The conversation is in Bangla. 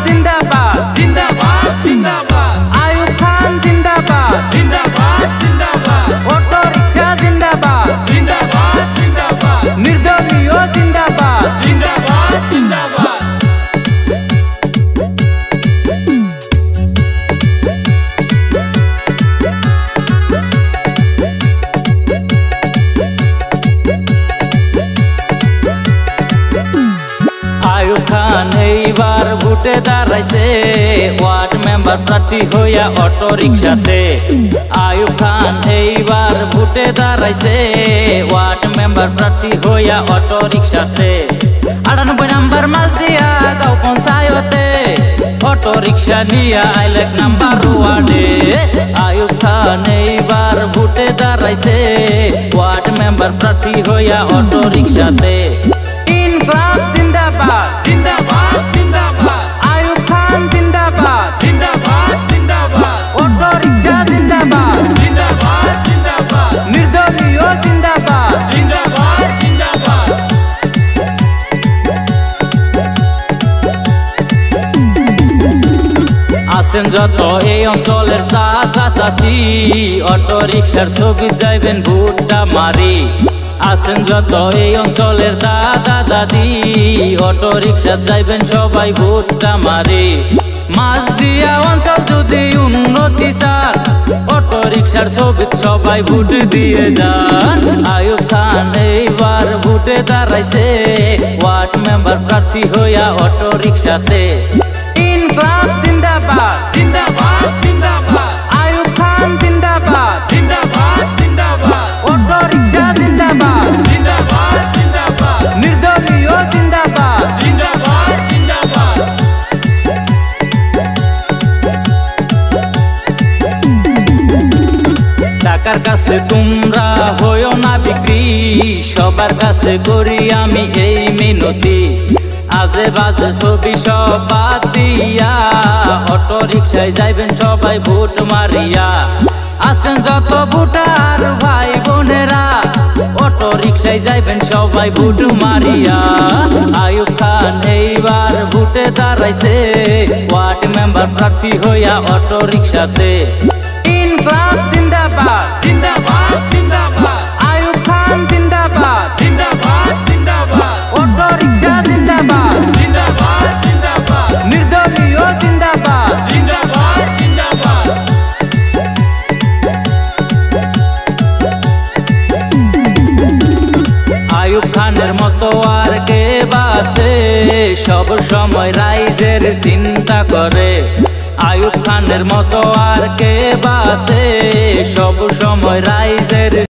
जिंदाबाद जिंदाबाद जिंदाबाद आयुब खान जिंदाबाद जिंदाबाद जिंदाबाद ऑटो रिक्शा जिंदाबाद जिंदाबाद जिंदाबाद निर्दलीय जिंदाबाद जिंदाबाद जिंदाबाद आयुब खान এইবার ভোটে দাঁড়াইছে ওয়ার্ড মেম্বার প্রার্থী হইয়া অটো রিক্সাতে আयुब খান এইবার ভোটে দাঁড়াইছে ওয়ার্ড মেম্বার প্রার্থী হইয়া অটো রিক্সাতে 98 নাম্বার মাঝদিয়া গাঁও পঞ্চায়েতে অটো রিক্সা নিয়া আইল 1 নাম্বার ওয়ার্ডে আयुब খান এইবার ভোটে দাঁড়াইছে ওয়ার্ড মেম্বার প্রার্থী হইয়া অটো রিক্সাতে ইনকলাব जिंदाबाद जिंदाबाद जिंदाबाद आयुब खान जिंदाबाद जिंदाबाद जिंदाबाद ऑटो रिक्शा जिंदाबाद जिंदाबाद जिंदाबाद निर्दलीय जिंदाबाद जिंदाबाद जिंदाबाद আছেন যত এই অঞ্চলের চাচি অটো রিক্সার ছবি যাইবেন ভোটটা মারি আছেন যত এই অঞ্চলের দাদা দাদি অটো রিক্সা যাইবেন সবাই ভোটটা মারি মাঝদিয়া অঞ্চল যদি উন্নতি চান অটো রিক্সার ছবি সবাই ভোট দিয়ে যান আयुब খান এইবার ভোটে দাঁড়াইছে ওয়ার্ড মেম্বার প্রার্থী হইয়া অটো রিক্সাতে ইনকলাব जिंदाबाद जिंदाबाद जिंदाबाद आयुब खान जिंदाबाद जिंदाबाद जिंदाबाद ऑटो रिक्शा जिंदाबाद जिंदाबाद जिंदाबाद निर्दलीय जिंदाबाद जिंदाबाद जिंदाबाद টাকার কাছে তোমরা হইও না বিক্রি সবার কাছে করি আমি এই মিনতি আজে বাজে ছবি সব বাদ দিয়া অটো রিক্সায় যাইবেন সবাই ভোট মারিয়া আছেন যত ভোটার ভাই বোনেরা অটো রিক্সায় যাইবেন সবাই ভোট মারিয়া আयुब খান এইবার ভোটে দাঁড়াইছে ওয়ার্ড মেম্বার প্রার্থী হইয়া অটো রিক্সাতে ইনকলাব जिंदाबाद जिंदाबाद जिंदाबाद आयुब खान जिंदाबाद जिंदाबाद जिंदाबाद ऑटो रिक्शा जिंदाबाद जिंदाबाद जिंदाबाद निर्दलीय जिंदाबाद जिंदाबाद जिंदाबाद आयुब खाনের মতো আর কে বাসে সব সময় রাইজের চিন্তা করে आयुब खाনের মতো আর কে বাসে সব সময় রাইজের